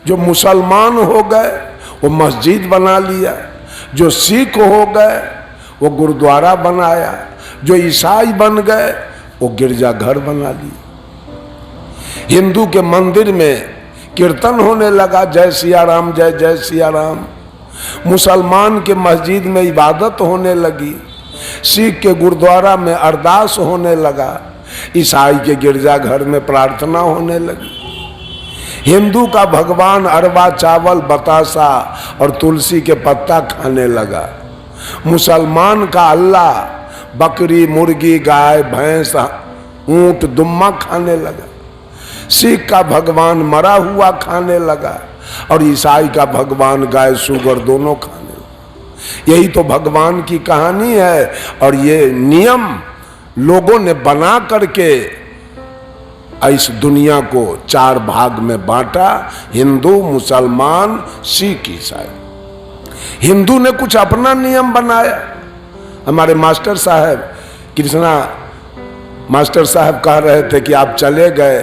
जो मुसलमान हो गए वो मस्जिद बना लिया, जो सिख हो गए वो गुरुद्वारा बनाया, जो ईसाई बन गए वो गिरजाघर बना लिया। हिंदू के मंदिर में कीर्तन होने लगा, जय सिया राम जय जय सिया राम। मुसलमान के मस्जिद में इबादत होने लगी, सिख के गुरुद्वारा में अरदास होने लगा, ईसाई के गिरजाघर में प्रार्थना होने लगी। हिंदू का भगवान अरवा चावल बतासा और तुलसी के पत्ता खाने लगा, मुसलमान का अल्लाह बकरी मुर्गी गाय भैंस ऊंट दुम्मा खाने लगा, सिख का भगवान मरा हुआ खाने लगा और ईसाई का भगवान गाय सुगर दोनों खाने लगा। यही तो भगवान की कहानी है और ये नियम लोगों ने बना करके इस दुनिया को 4 भाग में बांटा, हिंदू मुसलमान सिख ईसाई। हिंदू ने कुछ अपना नियम बनाया। हमारे मास्टर साहब कृष्णा मास्टर साहब कह रहे थे कि आप चले गए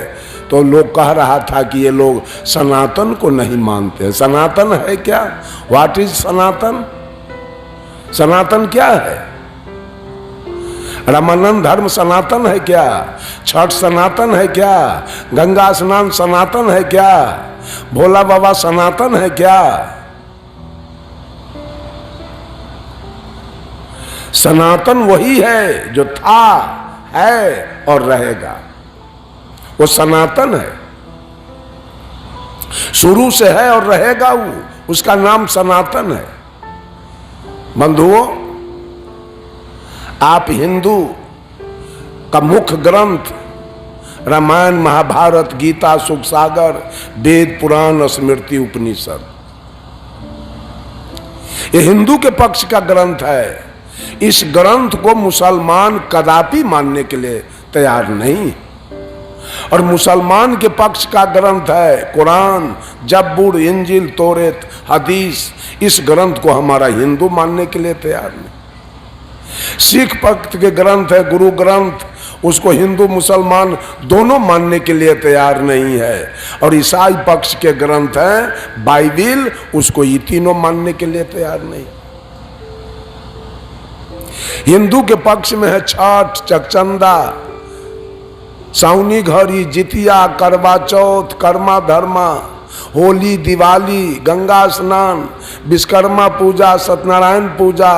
तो लोग कह रहा था कि ये लोग सनातन को नहीं मानते। सनातन है क्या? व्हाट इज सनातन? सनातन क्या है? रामानंद धर्म सनातन है क्या? छठ सनातन है क्या? गंगा स्नान सनातन है क्या? भोला बाबा सनातन है क्या? सनातन वही है जो था, है और रहेगा, वो सनातन है, शुरू से है और रहेगा वो, उसका नाम सनातन है। बंधुओं, आप हिंदू का मुख्य ग्रंथ रामायण महाभारत गीता सुख सागर वेद पुराण स्मृति उपनिषद, ये हिंदू के पक्ष का ग्रंथ है। इस ग्रंथ को मुसलमान कदापि मानने के लिए तैयार नहीं। और मुसलमान के पक्ष का ग्रंथ है कुरान, जब्बूर, इंजिल, तौरेत, हदीस। इस ग्रंथ को हमारा हिंदू मानने के लिए तैयार नहीं। सिख पक्ष के ग्रंथ है गुरु ग्रंथ, उसको हिंदू मुसलमान दोनों मानने के लिए तैयार नहीं है। और ईसाई पक्ष के ग्रंथ है बाइबिल, उसको ये तीनों मानने के लिए तैयार नहीं। हिंदू के पक्ष में है छठ, चकचंदा, सावनी घड़ी, जितिया, करवा चौथ, कर्मा धर्मा, होली, दिवाली, गंगा स्नान, विश्वकर्मा पूजा, सत्यनारायण पूजा,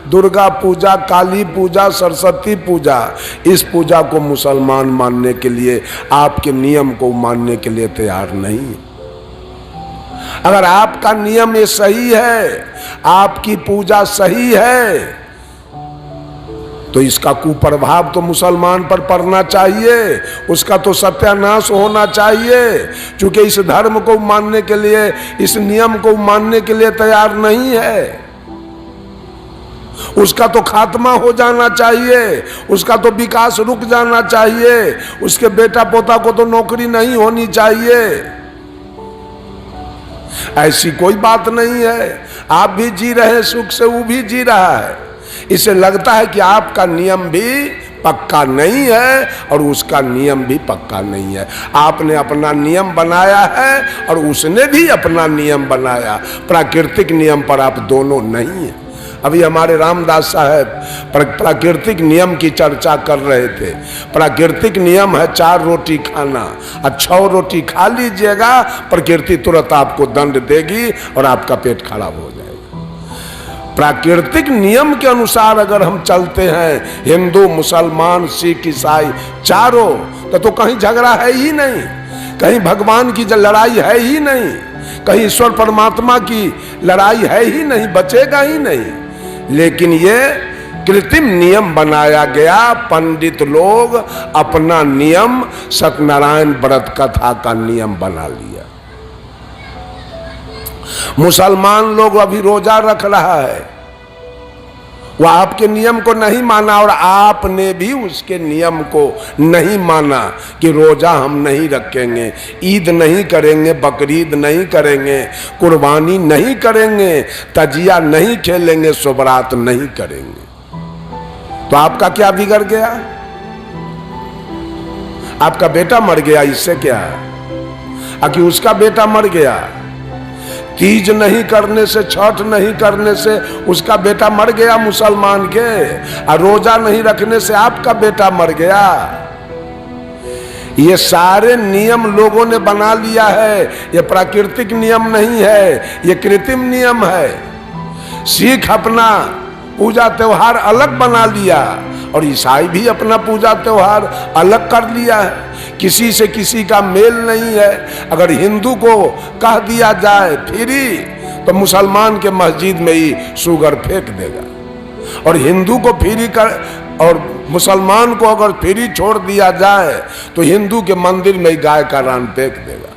दुर्गा पूजा, काली पूजा, सरस्वती पूजा। इस पूजा को मुसलमान मानने के लिए, आपके नियम को मानने के लिए तैयार नहीं। अगर आपका नियम ये सही है, आपकी पूजा सही है, तो इसका कुप्रभाव तो मुसलमान पर पड़ना चाहिए, उसका तो सत्यानाश होना चाहिए। क्योंकि इस धर्म को मानने के लिए, इस नियम को मानने के लिए तैयार नहीं है, उसका तो खात्मा हो जाना चाहिए, उसका तो विकास रुक जाना चाहिए, उसके बेटा पोता को तो नौकरी नहीं होनी चाहिए। ऐसी कोई बात नहीं है। आप भी जी रहे हैं सुख से, वो भी जी रहा है। इसे लगता है कि आपका नियम भी पक्का नहीं है और उसका नियम भी पक्का नहीं है। आपने अपना नियम बनाया है और उसने भी अपना नियम बनाया। प्राकृतिक नियम पर आप दोनों नहीं है। अभी हमारे रामदास साहब प्राकृतिक नियम की चर्चा कर रहे थे। प्राकृतिक नियम है 4 रोटी खाना, और 6 रोटी खा लीजिएगा, प्रकृति तुरंत आपको दंड देगी और आपका पेट खराब हो जाएगा। प्राकृतिक नियम के अनुसार अगर हम चलते हैं, हिंदू मुसलमान सिख ईसाई चारों, तो कहीं झगड़ा है ही नहीं, कहीं भगवान की लड़ाई है ही नहीं, कहीं ईश्वर परमात्मा की लड़ाई है ही नहीं, बचेगा ही नहीं। लेकिन ये कृत्रिम नियम बनाया गया। पंडित लोग अपना नियम सत्यनारायण व्रत कथा का नियम बना लिया। मुसलमान लोग अभी रोजा रख रहा है, वह आपके नियम को नहीं माना और आपने भी उसके नियम को नहीं माना कि रोजा हम नहीं रखेंगे, ईद नहीं करेंगे, बकरीद नहीं करेंगे, कुर्बानी नहीं करेंगे, तजिया नहीं खेलेंगे, सुबरात नहीं करेंगे। तो आपका क्या बिगड़ गया? आपका बेटा मर गया, इससे क्या है? आखिर उसका बेटा मर गया, तीज नहीं करने से, छठ नहीं करने से उसका बेटा मर गया मुसलमान के, और रोजा नहीं रखने से आपका बेटा मर गया। ये सारे नियम लोगों ने बना लिया है, ये प्राकृतिक नियम नहीं है, ये कृत्रिम नियम है। सिख अपना पूजा त्योहार अलग बना लिया और ईसाई भी अपना पूजा त्योहार अलग कर लिया है। किसी से किसी का मेल नहीं है। अगर हिंदू को कह दिया जाए फ्री, तो मुसलमान के मस्जिद में ही शुगर फेंक देगा, और हिंदू को फ्री कर और मुसलमान को अगर फ्री छोड़ दिया जाए तो हिंदू के मंदिर में ही गाय का रान फेंक देगा।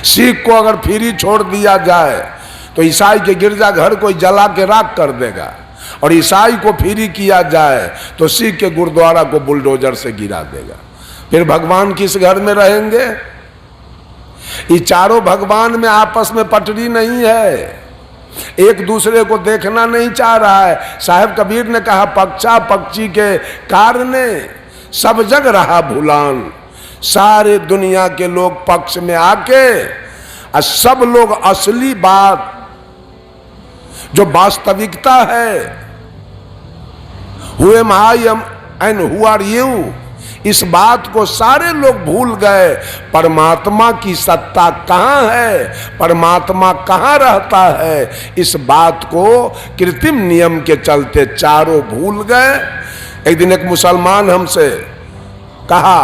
सिख को अगर फ्री छोड़ दिया जाए तो ईसाई के गिरजाघर को जला के राख कर देगा, और ईसाई को फ्री किया जाए तो सिख के गुरुद्वारा को बुलडोजर से गिरा देगा। फिर भगवान किस घर में रहेंगे? ये चारों भगवान में आपस में पटरी नहीं है, एक दूसरे को देखना नहीं चाह रहा है। साहब कबीर ने कहा, पक्षा पक्षी के कारणे सब जग रहा भूलान। सारे दुनिया के लोग पक्ष में आके और सब लोग असली बात जो वास्तविकता है, who am I and who are you, इस बात को सारे लोग भूल गए। परमात्मा की सत्ता कहाँ है, परमात्मा कहाँ रहता है, इस बात को कृत्रिम नियम के चलते चारों भूल गए। एक दिन एक मुसलमान हमसे कहा,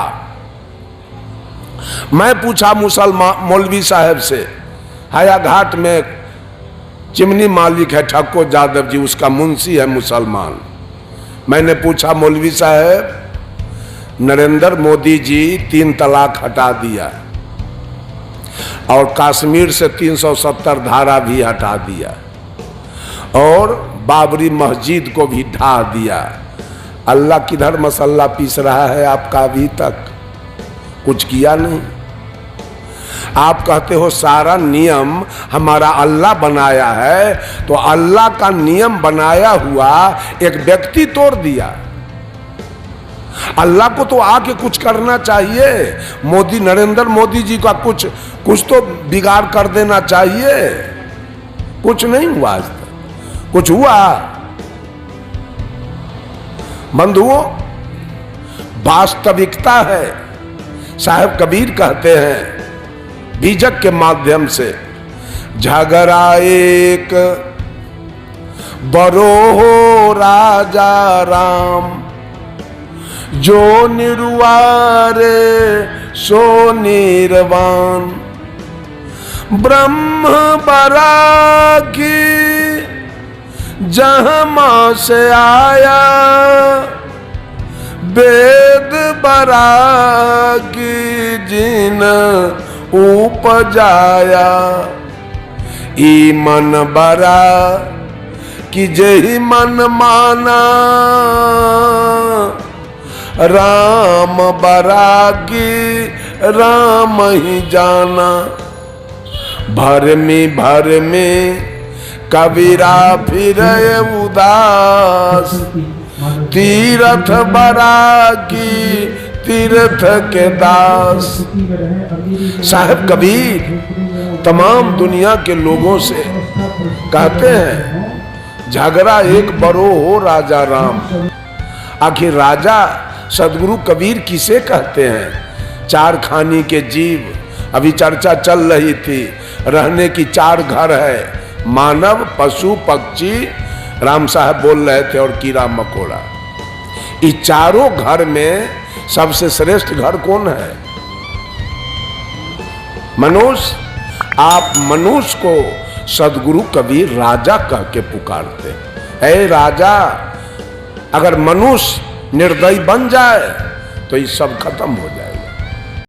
मैं पूछा मुसलमान मौलवी साहब से, हाया घाट में चिमनी मालिक है ठाकुर जादव जी, उसका मुंशी है मुसलमान। मैंने पूछा, मौलवी साहब नरेंद्र मोदी जी 3 तलाक हटा दिया और कश्मीर से 370 धारा भी हटा दिया और बाबरी मस्जिद को भी ढा दिया, अल्लाह किधर मसल्ला पीस रहा है आपका? अभी तक कुछ किया नहीं। आप कहते हो सारा नियम हमारा अल्लाह बनाया है, तो अल्लाह का नियम बनाया हुआ एक व्यक्ति तोड़ दिया। अल्लाह को तो आके कुछ करना चाहिए। मोदी, नरेंद्र मोदी जी का कुछ तो बिगाड़ कर देना चाहिए। कुछ नहीं हुआ आज तक। कुछ हुआ? बंधुओं, वास्तविकता है। साहब कबीर कहते हैं बीजक के माध्यम से, झगड़ा एक बरो हो राजा राम, जो निर्वारे सो निर्वाण, ब्रह्म बराकी जहाँ से आया, वेद बराकी जिन उपजाया, ई मन बरा कि जही मन माना, राम बरागी राम ही जाना, भर में कबीरा फिर उदास, तीरथ बरागी तीर्थ के दास। साहब कबीर तमाम दुनिया के लोगों से कहते हैं, झगड़ा एक बरो हो राजा राम। आखिर राजा सदगुरु कबीर किसे कहते हैं? 4 खानी के जीव। अभी चर्चा चल रही थी, रहने की 4 घर है, मानव, पशु, पक्षी, राम साहब बोल रहे थे, और कीड़ा मकोड़ा। ये चारों घर में सबसे श्रेष्ठ घर कौन है? मनुष्य। आप मनुष्य को सदगुरु कबीर राजा कह के पुकारते हैं। ऐ राजा, अगर मनुष्य निर्दयी बन जाए तो ये सब खत्म हो जाए।